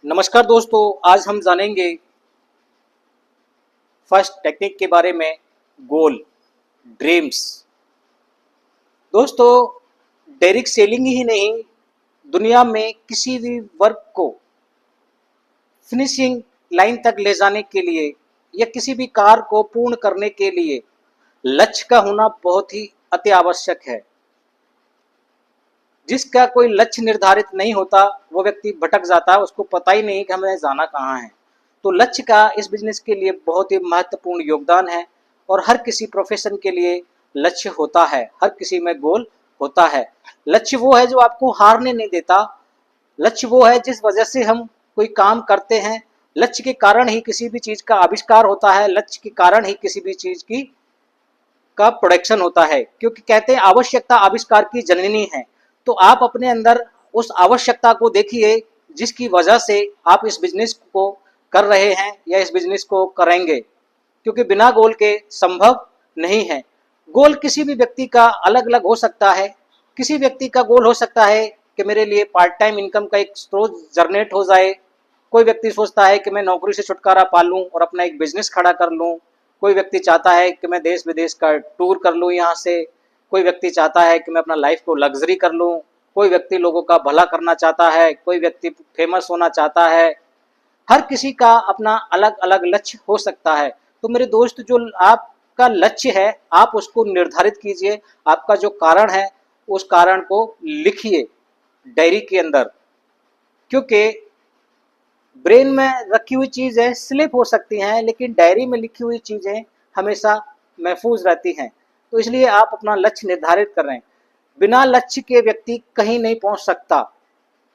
नमस्कार दोस्तों, आज हम जानेंगे फर्स्ट टेक्निक के बारे में। गोल, ड्रीम्स। दोस्तों, डायरेक्ट सेलिंग ही नहीं, दुनिया में किसी भी वर्क को फिनिशिंग लाइन तक ले जाने के लिए या किसी भी कार्य को पूर्ण करने के लिए लक्ष्य का होना बहुत ही अति आवश्यक है। जिसका कोई लक्ष्य निर्धारित नहीं होता वो व्यक्ति भटक जाता है, उसको पता ही नहीं कि हमें जाना कहाँ है। तो लक्ष्य का इस बिजनेस के लिए बहुत ही महत्वपूर्ण योगदान है और हर किसी प्रोफेशन के लिए लक्ष्य होता है, हर किसी में गोल होता है। लक्ष्य वो है जो आपको हारने नहीं देता। लक्ष्य वो है जिस वजह से हम कोई काम करते हैं। लक्ष्य के कारण ही किसी भी चीज का आविष्कार होता है, लक्ष्य के कारण ही किसी भी चीज की का प्रोडक्शन होता है, क्योंकि कहते हैं आवश्यकता आविष्कार की जननी है। तो आप अपने अंदर उस आवश्यकता को देखिए जिसकी वजह से आप इस बिजनेस को कर रहे हैं या इस बिजनेस को करेंगे, क्योंकि बिना गोल के संभव नहीं है। गोल किसी भी व्यक्ति का अलग अलग हो सकता है। किसी व्यक्ति का गोल हो सकता है कि मेरे लिए पार्ट टाइम इनकम का एक स्रोत जनरेट हो जाए। कोई व्यक्ति सोचता है कि मैं नौकरी से छुटकारा पा लूं और अपना एक बिजनेस खड़ा कर लूं। कोई व्यक्ति चाहता है कि मैं देश विदेश का टूर कर लूं यहाँ से। कोई व्यक्ति चाहता है कि मैं अपना लाइफ को लग्जरी कर लूं। कोई व्यक्ति लोगों का भला करना चाहता है। कोई व्यक्ति फेमस होना चाहता है। हर किसी का अपना अलग अलग लक्ष्य हो सकता है। तो मेरे दोस्त, जो आपका लक्ष्य है आप उसको निर्धारित कीजिए। आपका जो कारण है उस कारण को लिखिए डायरी के अंदर, क्योंकि ब्रेन में रखी हुई चीजें स्लिप हो सकती हैं लेकिन डायरी में लिखी हुई चीजें हमेशा महफूज रहती हैं। तो इसलिए आप अपना लक्ष्य निर्धारित कर रहे हैं। बिना लक्ष्य के व्यक्ति कहीं नहीं पहुंच सकता।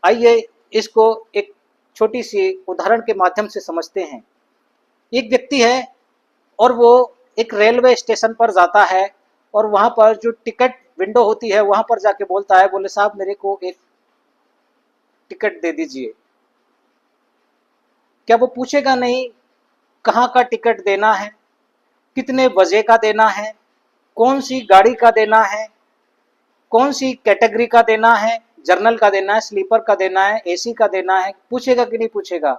आइए इसको एक छोटी सी उदाहरण के माध्यम से समझते हैं। एक व्यक्ति है और वो एक रेलवे स्टेशन पर जाता है और वहां पर जो टिकट विंडो होती है वहां पर जाके बोलता है, बोले साहब मेरे को एक टिकट दे दीजिए। क्या वो पूछेगा नहीं कहाँ का टिकट देना है, कितने बजे का देना है, कौन सी गाड़ी का देना है, कौन सी कैटेगरी का देना है, जर्नल का देना है, स्लीपर का देना है, एसी का देना है? पूछेगा कि नहीं पूछेगा?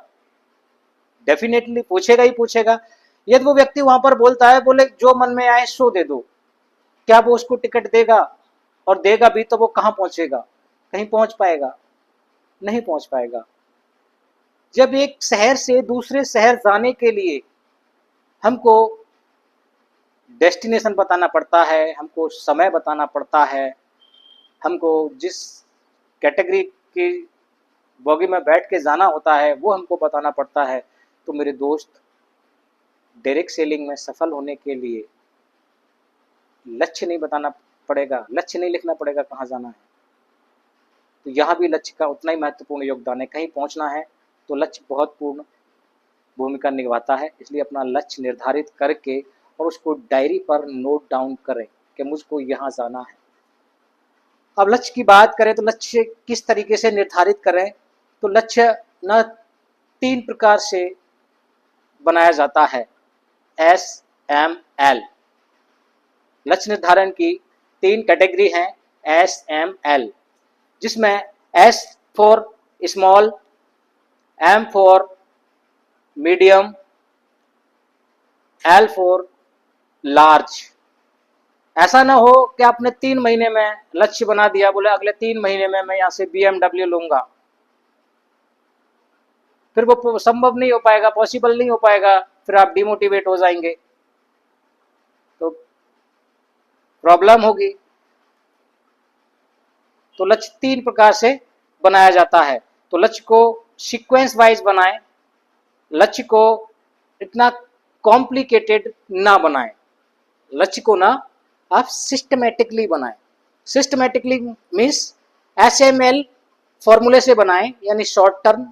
डेफिनेटली पूछेगा ही पूछेगा। यदि वो व्यक्ति वहां पर बोलता है, बोले जो मन में आए सो दे दो, क्या वो उसको टिकट देगा? और देगा भी तो वो कहाँ पहुंचेगा? कहीं पहुंच पाएगा? नहीं पहुंच पाएगा। जब एक शहर से दूसरे शहर जाने के लिए हमको डेस्टिनेशन बताना पड़ता है, हमको समय बताना पड़ता है, हमको जिस कैटेगरी की बोगी में बैठ के जाना होता है वो हमको बताना पड़ता है। तो मेरे दोस्त, डायरेक्ट सेलिंग में सफल होने के लिए लक्ष्य नहीं बताना पड़ेगा, लक्ष्य नहीं लिखना पड़ेगा कहाँ जाना है। तो यहाँ भी लक्ष्य का उतना ही महत्वपूर्ण योगदान है। कहीं पहुँचना है तो लक्ष्य बहुत पूर्ण भूमिका निभाता है। इसलिए अपना लक्ष्य निर्धारित करके और उसको डायरी पर नोट डाउन करें कि मुझको यहाँ जाना है। अब लक्ष्य की बात करें तो लक्ष्य किस तरीके से निर्धारित करें? तो लक्ष्य न 3 प्रकार से बनाया जाता है। SML लक्ष्य निर्धारण की 3 कैटेगरी हैं। SML, जिसमें S for small, M for medium, L for large. ऐसा ना हो कि आपने 3 महीने में लक्ष्य बना दिया, बोले अगले 3 महीने में मैं यहाँ से BMW लूंगा, फिर वो संभव नहीं हो पाएगा, पॉसिबल नहीं हो पाएगा, फिर आप डिमोटिवेट हो जाएंगे तो प्रॉब्लम होगी। तो लक्ष्य 3 प्रकार से बनाया जाता है। तो लक्ष्य को सीक्वेंस वाइज बनाएं, लक्ष्य को इतना कॉम्प्लिकेटेड ना बनाएं, लक्ष्य को ना आप सिस्टमेटिकली बनाएं। सिस्टमेटिकली मीन्स SML फॉर्मूले से बनाएं, यानी short term,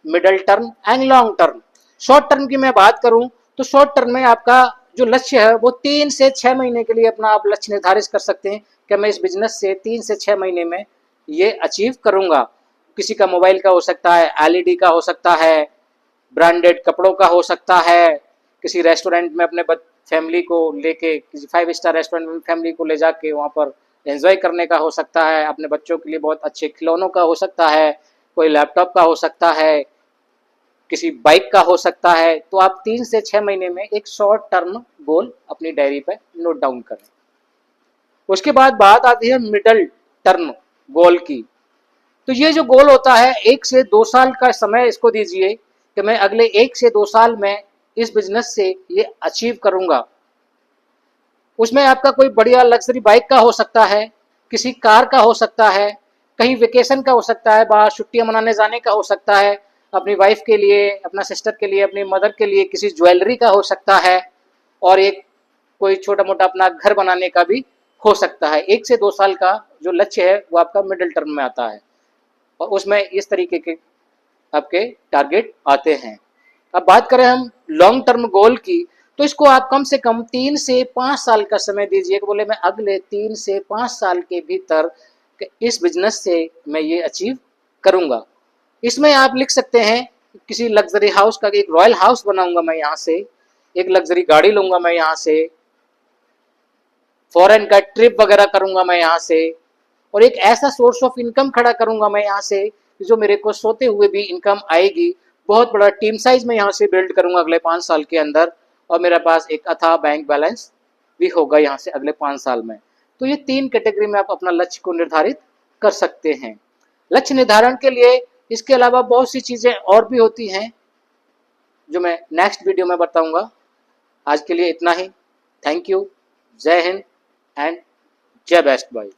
middle term and long term. Short term की मैं बात करूं तो शॉर्ट टर्म में आपका जो लक्ष्य है वो 3 से 6 महीने के लिए अपना आप लक्ष्य निर्धारित कर सकते हैं कि मैं इस बिजनेस से 3 से 6 महीने में ये अचीव करूंगा। किसी का मोबाइल का हो सकता है, LED का हो सकता है, ब्रांडेड कपड़ों का हो सकता है, किसी रेस्टोरेंट में अपने फैमिली को लेके, किसी 5 स्टार रेस्टोरेंट में फैमिली को ले जाके वहाँ पर एंजॉय करने का हो सकता है, अपने बच्चों के लिए बहुत अच्छे खिलौनों का हो सकता है, कोई लैपटॉप का हो सकता है, किसी बाइक का हो सकता है। तो आप 3 से 6 महीने में एक शॉर्ट टर्म गोल अपनी डायरी पे नोट डाउन करें। उसके बाद बात आती है मिडल टर्म गोल की। तो ये जो गोल होता है 1 से 2 साल का समय इसको दीजिए कि मैं अगले 1 से 2 साल में इस बिजनेस से ये अचीव करूंगा। उसमें आपका कोई बढ़िया लग्जरी बाइक का हो सकता है, किसी कार का हो सकता है, कहीं वेकेशन का हो सकता है, बाहर छुट्टियां मनाने जाने का हो सकता है, अपनी वाइफ के लिए, अपना सिस्टर के लिए, अपनी मदर के लिए किसी ज्वेलरी का हो सकता है, और एक कोई छोटा मोटा अपना घर बनाने का भी हो सकता है। 1 से 2 साल का जो लक्ष्य है वो आपका मिडिल टर्म में आता है और उसमें इस तरीके के आपके टारगेट आते हैं। अब बात करें हम लॉन्ग टर्म गोल की, तो इसको आप कम से कम 3 से 5 साल का समय दीजिए कि बोले मैं अगले 3 से 5 साल के भीतर इस बिजनेस से मैं ये अचीव करूंगा। इसमें आप लिख सकते हैं किसी लग्जरी हाउस का, एक रॉयल हाउस बनाऊंगा मैं यहाँ से, एक लग्जरी गाड़ी लूंगा मैं यहाँ से, फॉरेन का ट्रिप वगैरह करूंगा मैं यहाँ से, और एक ऐसा सोर्स ऑफ इनकम खड़ा करूंगा मैं यहाँ से जो मेरे को सोते हुए भी इनकम आएगी। बहुत बड़ा टीम साइज में यहाँ से बिल्ड करूंगा अगले 5 साल के अंदर, और मेरे पास एक अथाह बैंक बैलेंस भी होगा यहाँ से अगले 5 साल में। तो ये 3 कैटेगरी में आप अपना लक्ष्य को निर्धारित कर सकते हैं। लक्ष्य निर्धारण के लिए इसके अलावा बहुत सी चीजें और भी होती हैं जो मैं नेक्स्ट वीडियो में बताऊंगा। आज के लिए इतना ही। Thank you. जय हिंद एंड जय बेस्ट भाई।